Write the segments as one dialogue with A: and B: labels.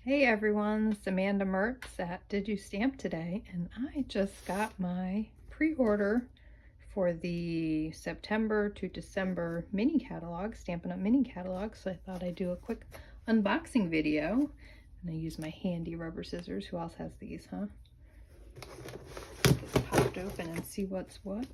A: Hey everyone, it's Amanda Mertz at Did You Stamp Today, and I just got my pre-order for the September to December mini catalog, Stampin' Up mini catalog, so I thought I'd do a quick unboxing video. And I use my handy rubber scissors. Who else has these, huh? Just pop it open and see what's what.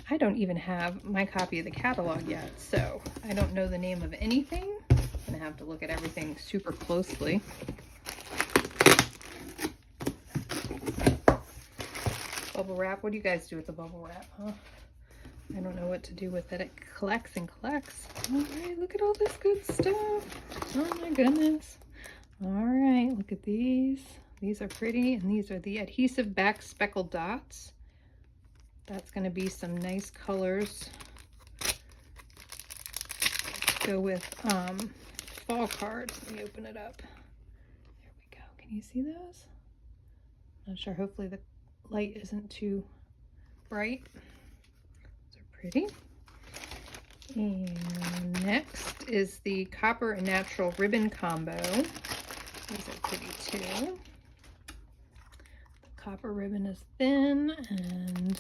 A: I don't even have my copy of the catalog yet, so I don't know the name of anything. I'm gonna have to look at everything super closely. Bubble wrap, what do you guys do with the bubble wrap, huh? I don't know what to do with it. It collects and collects. All right, look at all this good stuff. Oh my goodness. All right, look at these. These are pretty, and these are the adhesive back speckled dots. That's going to be some nice colors to go with fall cards. Let me open it up. There we go. Can you see those? Not sure. Hopefully the light isn't too bright. Those are pretty. And next is the copper and natural ribbon combo. These are pretty too. The copper ribbon is thin, and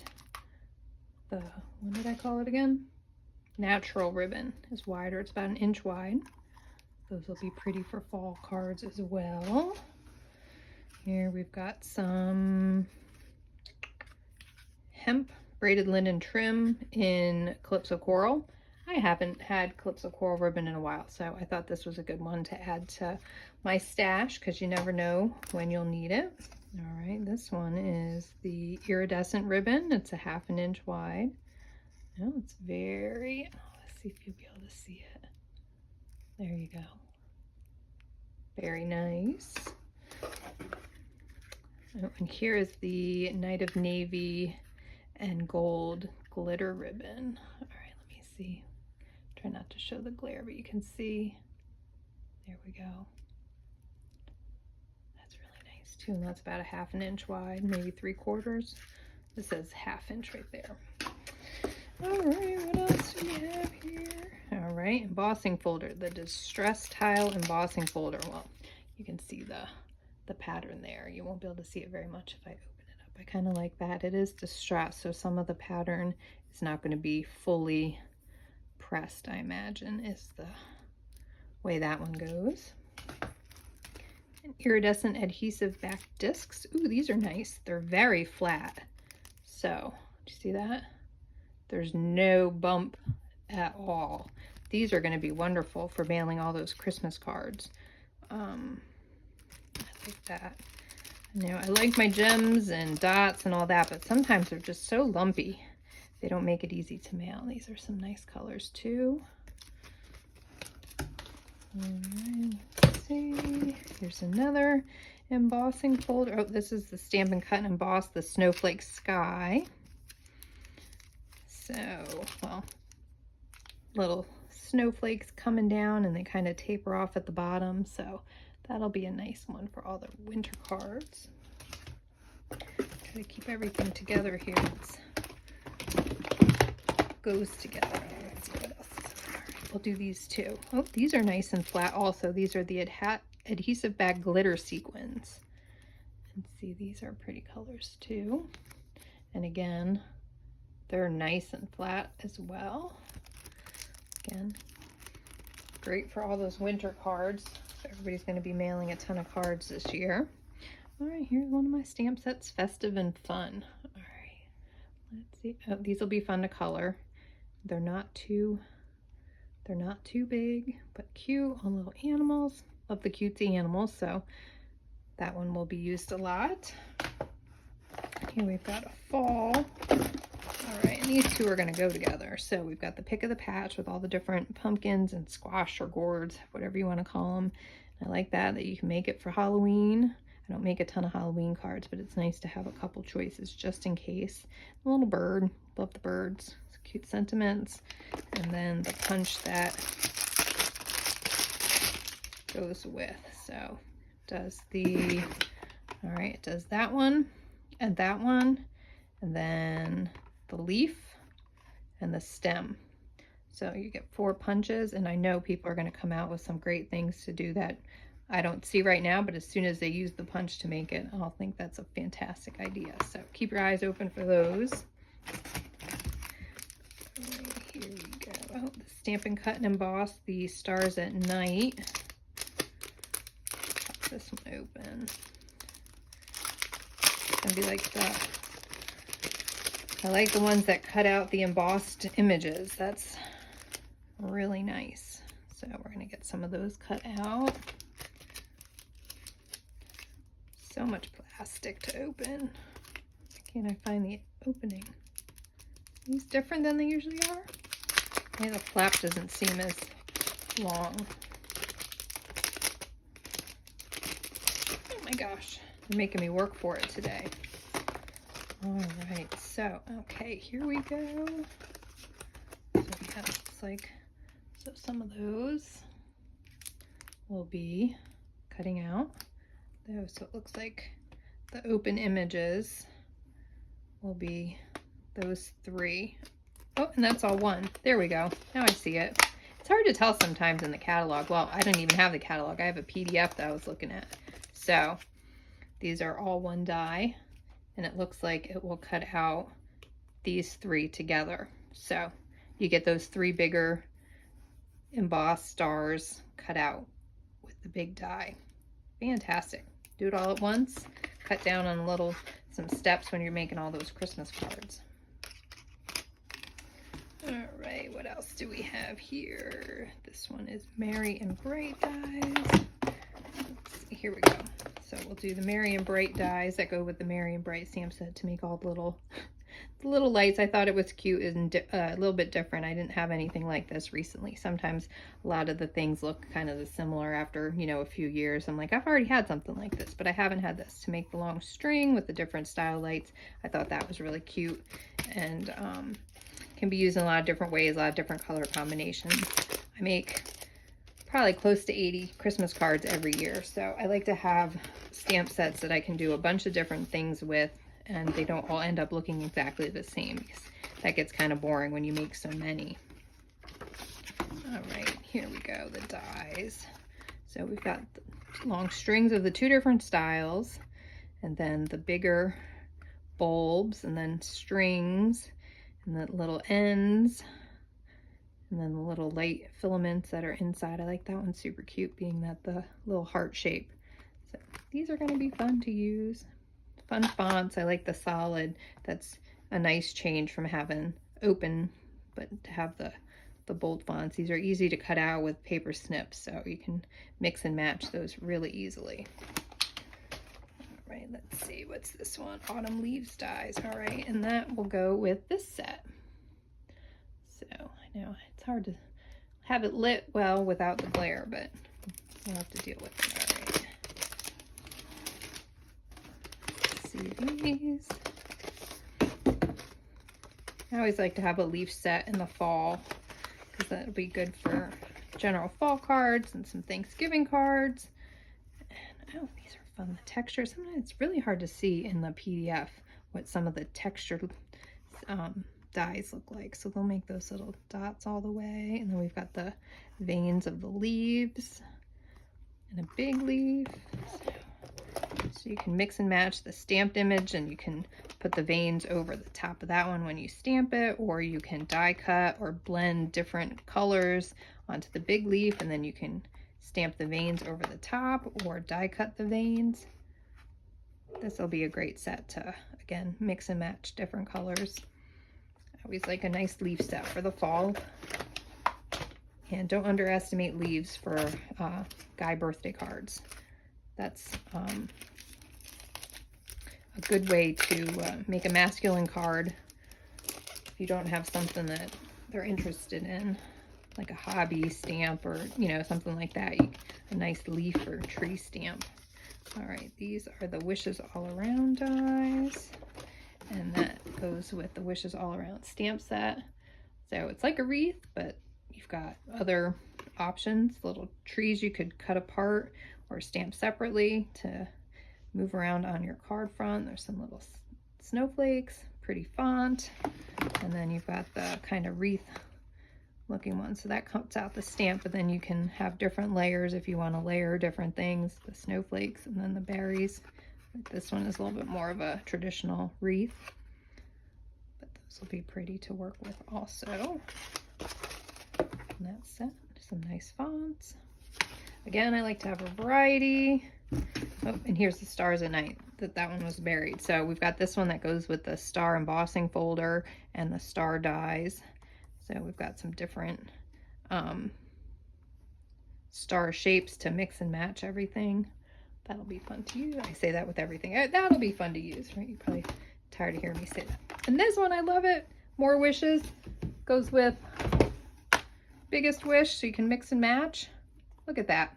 A: the, what did I call it again? Natural ribbon is wider. It's about 1 inch wide. Those will be pretty for fall cards as well. Here we've got some hemp braided linen trim in Calypso Coral. I haven't had Calypso Coral ribbon in a while, so I thought this was a good one to add to my stash because you never know when you'll need it. All right, this one is the iridescent ribbon. It's a 1/2 inch wide. Oh, it's very, let's see if you'll be able to see it. There you go. Very nice. Oh, and here is the Night of Navy and Gold glitter ribbon. All right, let me see. Try not to show the glare, but you can see. There we go. That's really nice too, and that's about a 1/2 inch wide, maybe 3/4. This says 1/2 inch right there. All right, what else do we have here? All right, embossing folder, the Distress Tile embossing folder. Well, you can see the pattern there. You won't be able to see it very much if I open it up. I kind of like that. It is distressed, so some of the pattern is not going to be fully pressed, I imagine, is the way that one goes. And iridescent adhesive back discs. Ooh, these are nice. They're very flat. So, do you see that? There's no bump at all. These are going to be wonderful for mailing all those Christmas cards. I like that. Now, I like my gems and dots and all that, but sometimes they're just so lumpy. They don't make it easy to mail. These are some nice colors too. All right, let's see. Here's another embossing folder. Oh, this is the Stampin' Cut and Emboss, the Snowflake Sky. So, well, little snowflakes coming down, and they kind of taper off at the bottom. So that'll be a nice one for all the winter cards. Try to keep everything together here. It goes together. Let's see what else. All right, we'll do these too. Oh, these are nice and flat also. These are the adhesive bag glitter sequins. And see, these are pretty colors too. And again, they're nice and flat as well. Again, great for all those winter cards. So everybody's going to be mailing a ton of cards this year. All right, here's one of my stamp sets, Festive and Fun. All right, let's see. Oh, these will be fun to color. They're not too big, but cute on little animals. Love the cutesy animals, so that one will be used a lot. Here we've got a fall. All right, and these two are going to go together. So we've got the pick of the patch with all the different pumpkins and squash or gourds, whatever you want to call them. I like that you can make it for Halloween. I don't make a ton of Halloween cards, but it's nice to have a couple choices just in case. A little bird, love the birds. It's cute sentiments. And then the punch that goes with. So does the, all right, it does that one and that one, and then the leaf, and the stem. So you get 4 punches, and I know people are going to come out with some great things to do that I don't see right now, but as soon as they use the punch to make it, I'll think that's a fantastic idea. So keep your eyes open for those. Right, here we go. Oh, the Stampin' Cut and Emboss, the Stars at Night. Pop this one open. It's gonna be like the, I like the ones that cut out the embossed images. That's really nice. So we're gonna get some of those cut out. So much plastic to open. Why can't I find the opening? Are these different than they usually are? Maybe the flap doesn't seem as long. Oh my gosh, they're making me work for it today. All right, so, okay, here we go. So we have, looks like, so some of those will be cutting out. So it looks like the open images will be those 3. Oh, and that's all one. There we go. Now I see it. It's hard to tell sometimes in the catalog. Well, I don't even have the catalog. I have a PDF that I was looking at. So these are all one die, and it looks like it will cut out these 3 together. So you get those 3 bigger embossed stars cut out with the big die. Fantastic. Do it all at once. Cut down on some steps when you're making all those Christmas cards. All right, what else do we have here? This one is Merry and Bright dies. Let's see, here we go. So we'll do the Merry and Bright dies that go with the Merry and Bright stamp set to make all the little lights. I thought it was cute and a little bit different. I didn't have anything like this recently. Sometimes a lot of the things look kind of similar after, you know, a few years. I'm like, I've already had something like this, but I haven't had this. To make the long string with the different style lights, I thought that was really cute, and can be used in a lot of different ways, a lot of different color combinations. I make probably close to 80 Christmas cards every year, so I like to have stamp sets that I can do a bunch of different things with, and they don't all end up looking exactly the same, because that gets kind of boring when you make so many. All right, here we go, the dies. So we've got the long strings of the 2 different styles, and then the bigger bulbs, and then strings, and the little ends, and then the little light filaments that are inside. I like that one, super cute, being that the little heart shape. So these are going to be fun to use. Fun fonts. I like the solid. That's a nice change from having open, but to have the bold fonts. These are easy to cut out with paper snips, so you can mix and match those really easily. All right, let's see, what's this one? Autumn Leaves dies. All right, and that will go with this set. So I know it's hard to have it lit well without the glare, but we'll have to deal with it. All right. These. I always like to have a leaf set in the fall, because that'll be good for general fall cards and some Thanksgiving cards. And oh, these are fun. The texture, sometimes it's really hard to see in the PDF what some of the textured dies look like. So they'll make those little dots all the way, and then we've got the veins of the leaves and a big leaf. So you can mix and match the stamped image, and you can put the veins over the top of that one when you stamp it, or you can die cut or blend different colors onto the big leaf, and then you can stamp the veins over the top or die cut the veins. This will be a great set to, again, mix and match different colors. I always like a nice leaf set for the fall. And don't underestimate leaves for guy birthday cards. That's a good way to make a masculine card if you don't have something that they're interested in, like a hobby stamp or, you know, something like that. A nice leaf or tree stamp. All right, these are the Wishes All Around dies, and that goes with the Wishes All Around stamp set. So it's like a wreath, but you've got other options, little trees you could cut apart or stamp separately to move around on your card front. There's some little snowflakes, pretty font. And then you've got the kind of wreath looking one. So that cuts out the stamp, but then you can have different layers if you want to layer different things, the snowflakes and then the berries. This one is a little bit more of a traditional wreath, but those will be pretty to work with also. And that's it. Some nice fonts. Again, I like to have a variety. Oh, and here's the Stars at Night. That one was buried. So we've got this one that goes with the star embossing folder and the star dies. So we've got some different star shapes to mix and match everything. That'll be fun to use. I say that with everything. That'll be fun to use, right? You're probably tired of hearing me say that. And this one, I love it. More Wishes. Goes with Biggest Wish, so you can mix and match. Look at that.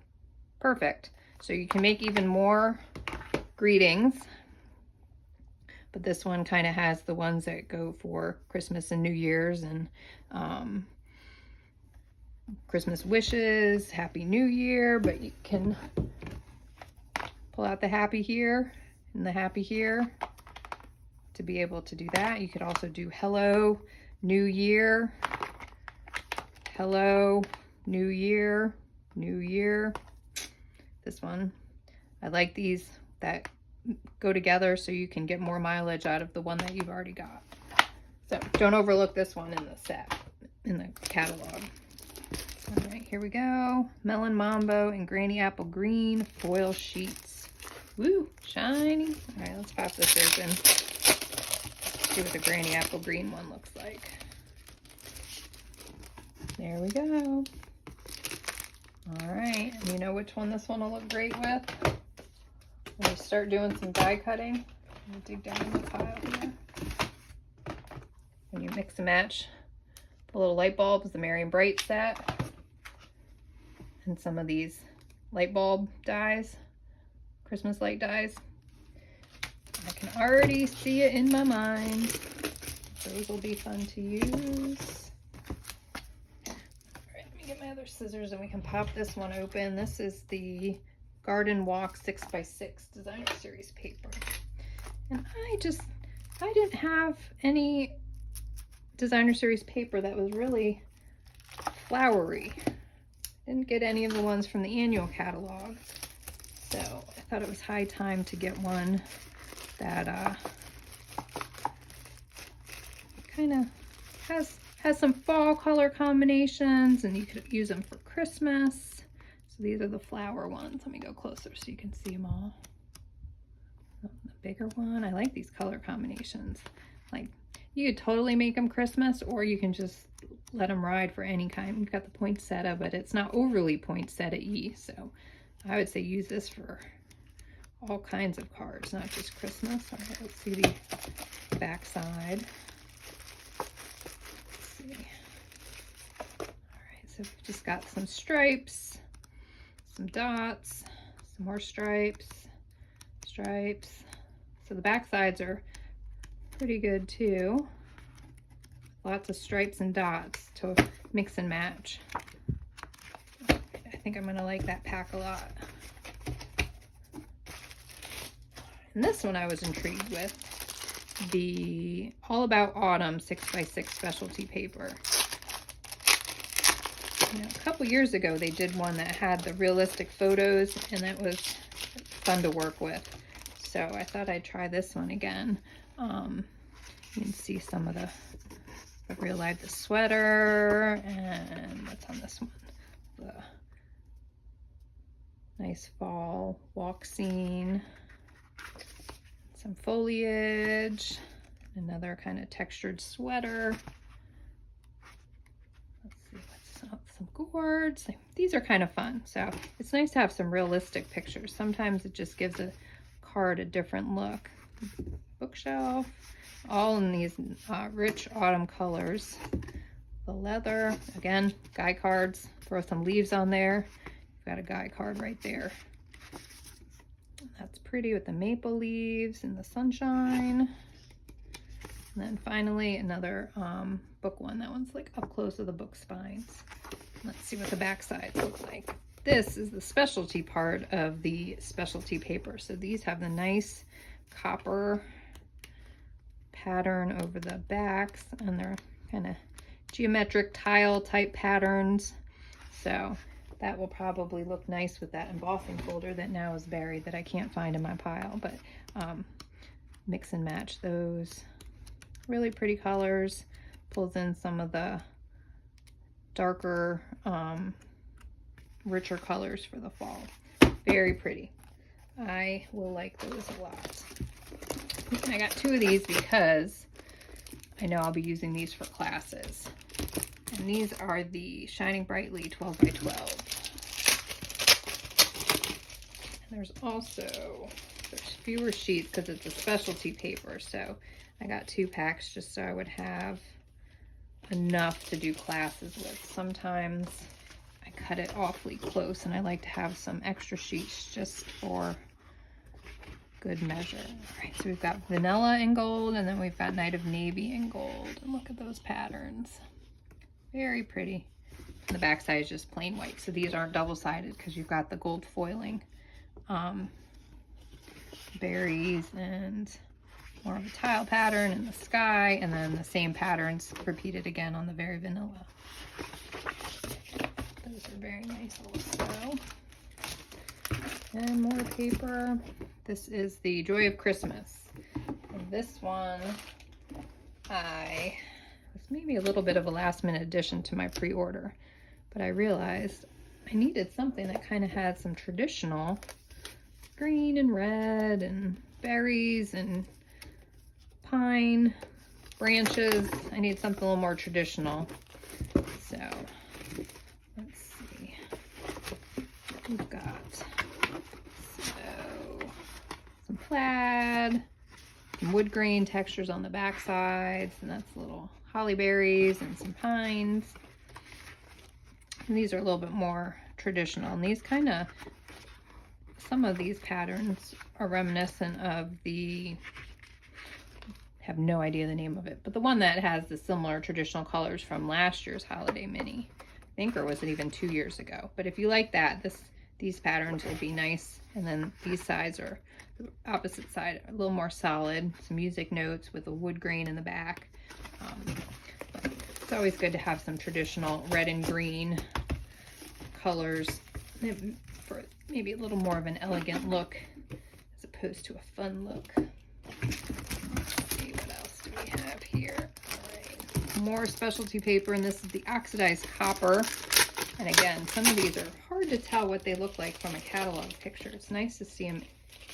A: Perfect. So you can make even more greetings. But this one kind of has the ones that go for Christmas and New Year's and Christmas wishes, Happy New Year, but you can pull out the happy here and the happy here to be able to do that. You could also do Hello New Year, Hello New Year, New Year. This one, I like these that go together so you can get more mileage out of the one that you've already got. So don't overlook this one in the set, in the catalog. All right, here we go. Melon Mambo and Granny Apple Green foil sheets. Woo, shiny. All right, let's pop this open. See what the Granny Apple Green one looks like. There we go. All right, and you know which one this one will look great with? When you start doing some die cutting, I'm gonna dig down in the pile here. When you mix and match the little light bulbs, the Merry and Bright set, and some of these light bulb dies, Christmas light dies. I can already see it in my mind. Those will be fun to use. All right, let me get my other scissors and we can pop this one open. This is the Garden Walk 6x6 Designer Series paper. And I didn't have any Designer Series paper that was really flowery. Didn't get any of the ones from the annual catalog. So I thought it was high time to get one that kind of has some fall color combinations, and you could use them for Christmas. So these are the flower ones. Let me go closer so you can see them all. The bigger one, I like these color combinations. Like, you could totally make them Christmas, or you can just let them ride for any kind. We've got the poinsettia, but it's not overly poinsettia-y, so I would say use this for all kinds of cards, not just Christmas. All right, let's see the back side. Let's see. All right, so we've just got some stripes, some dots, some more stripes. So the back sides are pretty good too. Lots of stripes and dots to mix and match. I think I'm gonna like that pack a lot. And this one I was intrigued with, the All About Autumn 6x6 specialty paper. You know, a couple years ago they did one that had the realistic photos, and that was fun to work with. So I thought I'd try this one again. You can see some of the real life, the sweater, and what's on this one? The nice fall walk scene, some foliage, another kind of textured sweater. Let's see what's up, some gourds. These are kind of fun. So it's nice to have some realistic pictures. Sometimes it just gives a card a different look. Bookshelf, all in these rich autumn colors. The leather, again, guy cards, throw some leaves on there. You've got a guy card right there. That's pretty with the maple leaves and the sunshine. And then finally another book one. That one's like up close to the book spines. Let's see what the back sides look like. This is the specialty part of the specialty paper. So these have the nice copper pattern over the backs, and they're kind of geometric tile type patterns. So that will probably look nice with that embossing folder that now is buried that I can't find in my pile, but mix and match those. Really pretty colors. Pulls in some of the darker, richer colors for the fall. Very pretty. I will like those a lot. And I got 2 of these because I know I'll be using these for classes. And these are the Shining Brightly 12 by 12. And there's fewer sheets because it's a specialty paper. So I got 2 packs just so I would have enough to do classes with. Sometimes I cut it awfully close and I like to have some extra sheets just for good measure. All right, so we've got vanilla in gold, and then we've got Night of Navy in gold. And look at those patterns. Very pretty. And the back side is just plain white. So these aren't double-sided because you've got the gold foiling. Berries and more of a tile pattern in the sky, and then the same patterns repeated again on the very vanilla. Those are very nice also. And more paper. This is the Joy of Christmas. And this one, was maybe a little bit of a last minute addition to my pre-order, but I realized I needed something that kind of had some traditional green and red and berries and pine branches. I need something a little more traditional. So let's see. We've got some plaid, some wood grain textures on the back sides, and that's little holly berries and some pines. And these are a little bit more traditional, and these some of these patterns are reminiscent of have no idea the name of it, but the one that has the similar traditional colors from last year's holiday mini, I think, or was it even 2 years ago? But if you like that, these patterns will be nice. And then these sides are the opposite side, a little more solid, some music notes with a wood grain in the back. But it's always good to have some traditional red and green colors for maybe a little more of an elegant look as opposed to a fun look. We have here. All right. More specialty paper, and this is the oxidized copper. And again, some of these are hard to tell what they look like from a catalog picture. It's nice to see them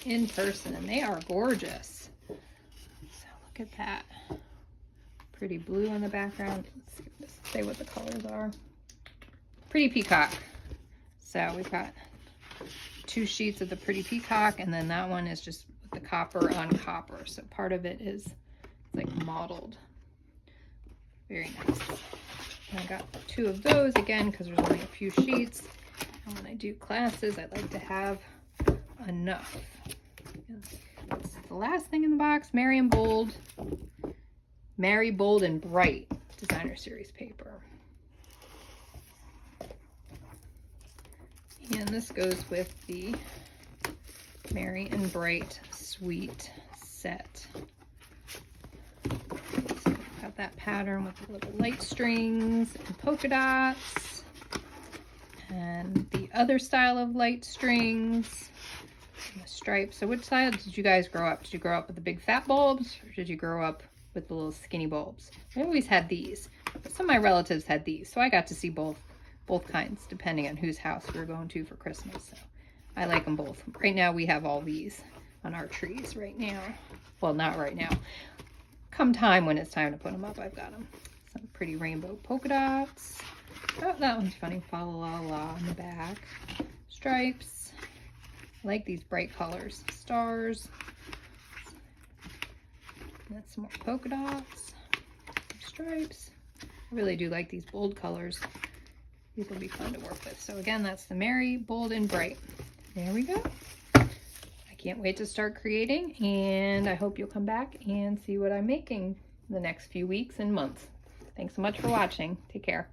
A: in person, and they are gorgeous. So look at that. Pretty blue on the background. Let's say what the colors are. Pretty peacock. So we've got 2 sheets of the pretty peacock, and then that one is just with the copper on copper. So part of it is like mottled. Very nice. And I got 2 of those again because there's only a few sheets, and when I do classes I like to have enough. That's the last thing in the box. Merry Bold and Bright designer series paper, and this goes with the Merry and Bright Sweet set. Got that pattern with the little light strings and polka dots, and the other style of light strings and the stripes. So which style did you guys grow up? Did you grow up with the big fat bulbs, or did you grow up with the little skinny bulbs? I always had these, but some of my relatives had these, so I got to see both kinds depending on whose house we were going to for Christmas. So I like them both. Right now we have all these on our trees right now. Well, not right now. Come time when it's time to put them up, I've got them. Some pretty rainbow polka dots. Oh, that one's funny. Fa la la on the back. Stripes. I like these bright colors. Stars. And that's some more polka dots. Stripes. I really do like these bold colors. These will be fun to work with. So again, that's the Merry, Bold, and Bright. There we go. I can't wait to start creating, and I hope you'll come back and see what I'm making the next few weeks and months. Thanks so much for watching. Take care.